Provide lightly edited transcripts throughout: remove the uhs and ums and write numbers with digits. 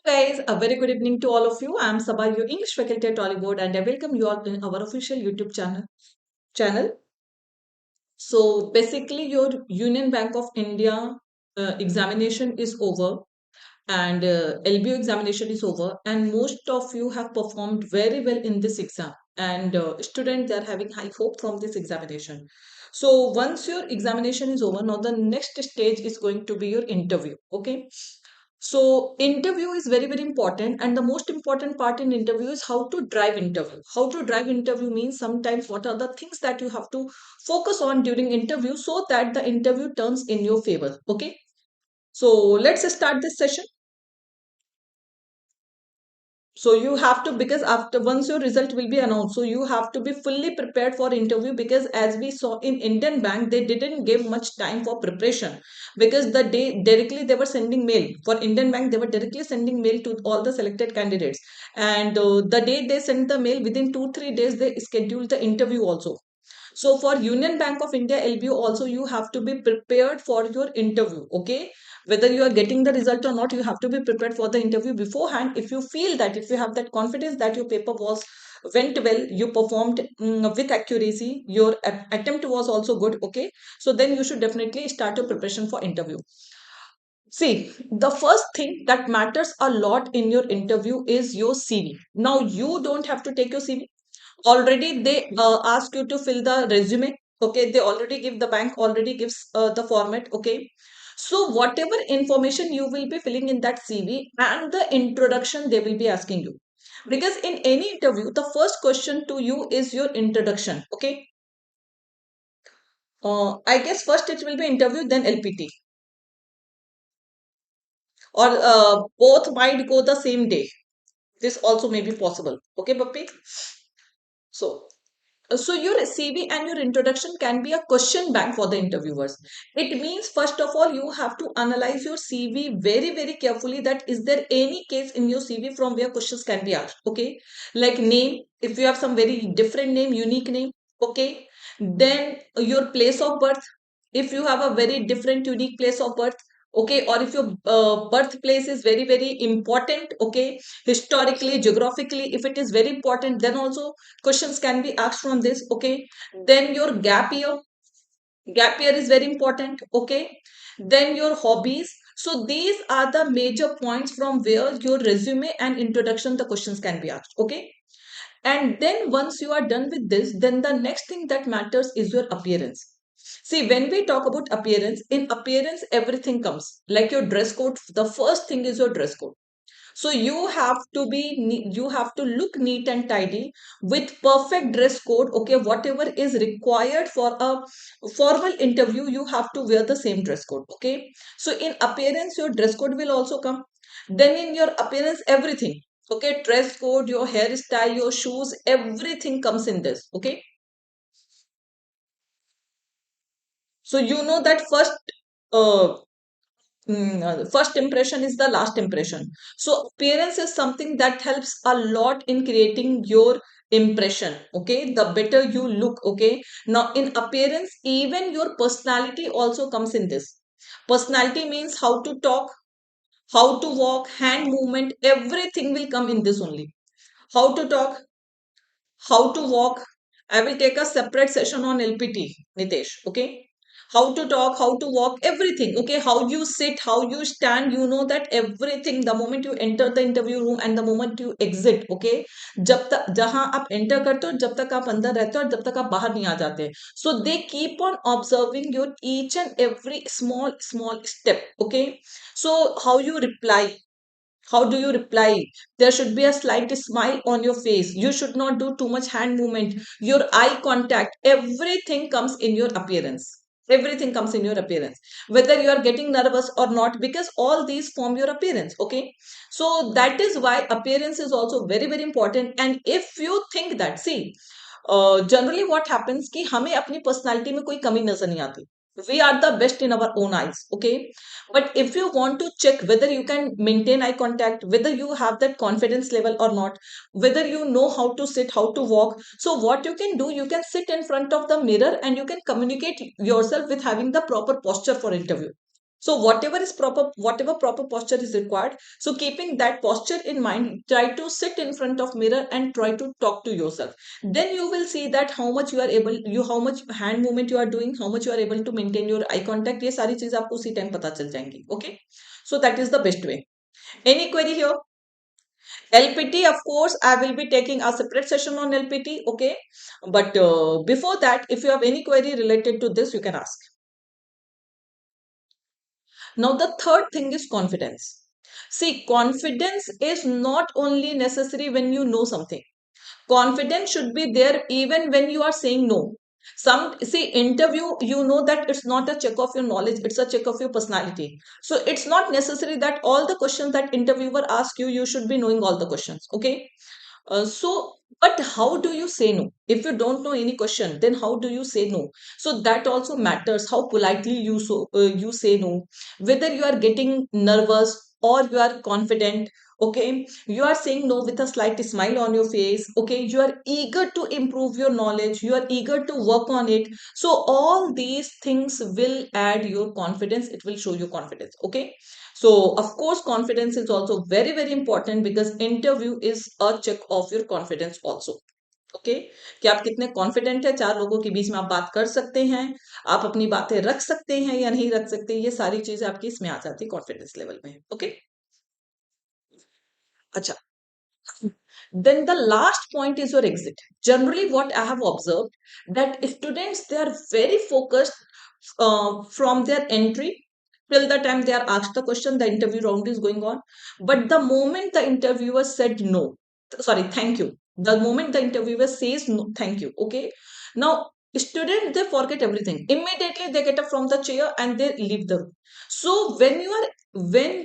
Guys, a very good evening to all of you. I'm Saba, your English faculty at Oliveboard, and I welcome you all in our official YouTube channel. So basically, your Union Bank of India examination is over, and LBO examination is over, and most of you have performed very well in this exam. And students are having high hope from this examination. So once your examination is over, now the next stage is going to be your interview. Okay, so interview is very very important, and the most important part in interview is how to drive interview. How to drive interview means sometimes what are the things that you have to focus on during interview so that the interview turns in your favor. Okay, so let's start this session. So you have to, because after once your result will be announced, so you have to be fully prepared for interview, because as we saw in Indian Bank, they didn't give much time for preparation, because the day directly they were sending mail. For Indian Bank, they were directly sending mail to all the selected candidates, and the day they sent the mail, within 2 3 days they scheduled the interview also. So for Union Bank of India LBO also, you have to be prepared for your interview. Okay, whether you are getting the result or not, you have to be prepared for the interview beforehand. If you feel that, if you have that confidence that your paper was went well, you performed with accuracy, your attempt was also good. Okay, so then you should definitely start your preparation for interview. See, the first thing that matters a lot in your interview is your CV. Now you don't have to take your CV. Already they ask you to fill the resume. Okay, they already give, the bank already gives the format. Okay, so whatever information you will be filling in that CV and the introduction they will be asking you, because in any interview the first question to you is your introduction. Okay, I guess first it will be interview, then LPT, or both might go the same day. This also may be possible. Okay, Bappi. So, your CV and your introduction can be a question bank for the interviewers. It means first of all you have to analyze your CV very very carefully, that is there any case in your CV from where questions can be asked. Okay, like name, if you have some very different name, unique name. Okay, then your place of birth, if you have a very different unique place of birth. Okay, or if your birthplace is very very important. Okay, historically, geographically, if it is very important, then also questions can be asked from this. Okay, then your gap year is very important. Okay, then your hobbies. So these are the major points from where your resume and introduction the questions can be asked. Okay, and then once you are done with this, then the next thing that matters is your appearance. See, when we talk about appearance, in appearance everything comes, like your dress code. The first thing is your dress code. So you have to you have to look neat and tidy with perfect dress code. Okay, whatever is required for a formal interview, you have to wear the same dress code. Okay, so in appearance, your dress code will also come. Then in your appearance, everything. Okay, dress code, your hairstyle, your shoes, everything comes in this. Okay, so you know that uh, first impression is the last impression. So appearance is something that helps a lot in creating your impression. Okay, the better you look. Okay, now in appearance, even your personality also comes in this. Personality means how to talk, how to walk, hand movement, everything will come in this only. How to talk, how to walk. I will take a separate session on LPT, Nitesh. Okay. How to talk, how to walk, everything. Okay. How you sit, how you stand, you know that everything, the moment you enter the interview room and the moment you exit. Okay. जब तक जहां आप enter करते हो, जब तक आप अंदर रहते हो और जब तक आप बाहर नहीं आ जाते. So they keep on observing your each and every small step. Okay. So how you reply, how do you reply? There should be a slight smile on your face. You should not do too much hand movement. Your eye contact, everything comes in your appearance. Everything comes in your appearance. Whether you are getting nervous or not, because all these form your appearance. Okay. So that is why appearance is also very, very important. And if you think that, see, generally what happens कि हमें अपनी personality में कोई कमी नजर नहीं आती. We are the best in our own eyes. Okay, but if you want to check whether you can maintain eye contact, whether you have that confidence level or not, whether you know how to sit, how to walk, so what you can do, you can sit in front of the mirror and you can communicate yourself with having the proper posture for interview. So whatever proper posture is required. So keeping that posture in mind, try to sit in front of mirror and try to talk to yourself. Then you will see that how much you are able, you how much hand movement you are doing, how much you are able to maintain your eye contact. ये सारी चीज आपको उसी time पता चल जाएंगी. Okay, so that is the best way. Any query here? LPT, of course, I will be taking a separate session on LPT. Okay, but before that, if you have any query related to this, you can ask. Now, the third thing is confidence. See, confidence is not only necessary when you know something. Confidence should be there even when you are saying no. Some see interview, you know that it's not a check of your knowledge, it's a check of your personality. So it's not necessary that all the questions that interviewer asks you, you should be knowing all the questions. Okay. But how do you say no? If you don't know any question, then how do you say no? So that also matters. How politely you say no, whether you are getting nervous or you are confident. Okay, you are saying no with a slight smile on your face. Okay, you are eager to improve your knowledge. You are eager to work on it. So all these things will add your confidence. It will show you confidence. Okay, so of course, confidence is also very, very important because interview is a check of your confidence also. Okay कि आप कितने confident है, चार लोगों के बीच में आप बात कर सकते हैं, आप अपनी बातें रख सकते हैं या नहीं रख सकते, ये सारी चीजें आपकी इसमें आ जाती है कॉन्फिडेंस लेवल में. ओके, अच्छा. Then the last point is your exit. Generally, what I have observed that students, they are very focused from their entry till the time they are asked the question, the interview round is going on. But the moment the interviewer said no, sorry, thank you. The moment the interviewer says no, thank you. Okay. Now, students, they forget everything. Immediately they get up from the chair and they leave the room. So when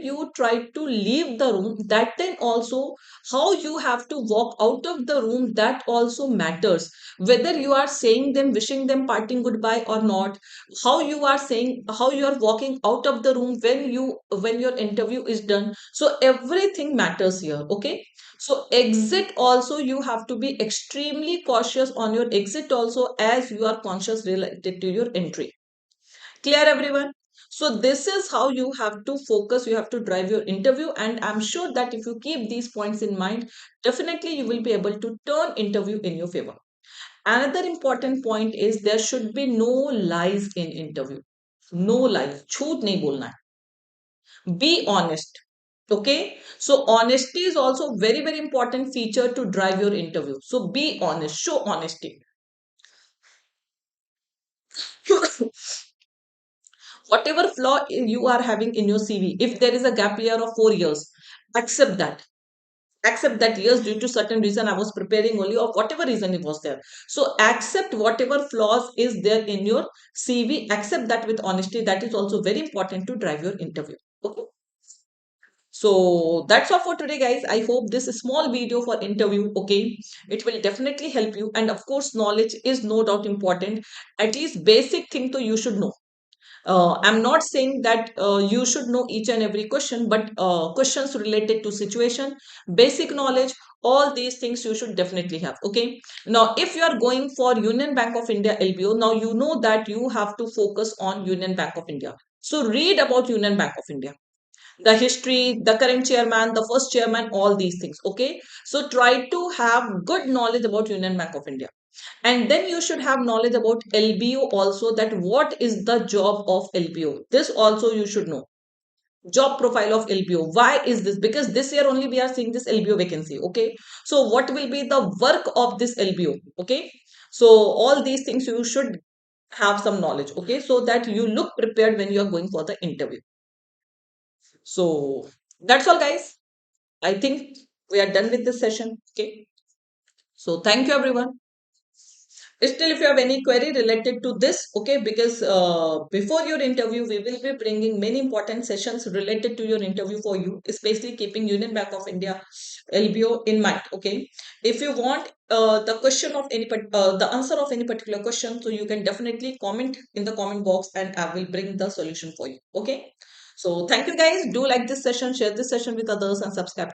you try to leave the room, that time also how you have to walk out of the room, that also matters, whether you are saying them, wishing them parting goodbye or not, how you are saying, how you are walking out of the room when your interview is done. So everything matters here. Okay, so exit also, you have to be extremely cautious on your exit also, as you are conscious related to your entry. Clear, everyone? So this is how you have to focus, you have to drive your interview, and I'm sure that if you keep these points in mind, definitely you will be able to turn interview in your favor. Another important point is there should be no lies in interview. No lies. Jhoot nahi bolna hai. Be honest. Okay. So honesty is also very, very important feature to drive your interview. So be honest. Show honesty. Whatever flaw you are having in your CV, if there is a gap year of 4 years, accept that. Accept that yes, due to certain reason I was preparing only, or whatever reason it was there. So accept whatever flaws is there in your CV. Accept that with honesty. That is also very important to drive your interview. Okay. So that's all for today, guys. I hope this small video for interview, okay, it will definitely help you. And of course, knowledge is no doubt important. At least basic thing to you should know. I'm not saying that you should know each and every question, but questions related to situation, basic knowledge, all these things you should definitely have. Okay. Now, if you are going for Union Bank of India LBO, now you know that you have to focus on Union Bank of India. So read about Union Bank of India, the history, the current chairman, the first chairman, all these things. Okay. So try to have good knowledge about Union Bank of India. And then you should have knowledge about LBO also, that what is the job of LBO. This also you should know. Job profile of LBO. Why is this? Because this year only we are seeing this LBO vacancy. Okay. So what will be the work of this LBO? Okay. So all these things you should have some knowledge. Okay. So that you look prepared when you are going for the interview. So that's all, guys. I think we are done with this session. Okay. So thank you, everyone. Still, if you have any query related to this, okay, because before your interview, we will be bringing many important sessions related to your interview for you, especially keeping Union Bank of India LBO in mind. Okay, if you want the question of the answer of any particular question, so you can definitely comment in the comment box, and I will bring the solution for you. Okay, so thank you, guys. Do like this session, share this session with others, and subscribe.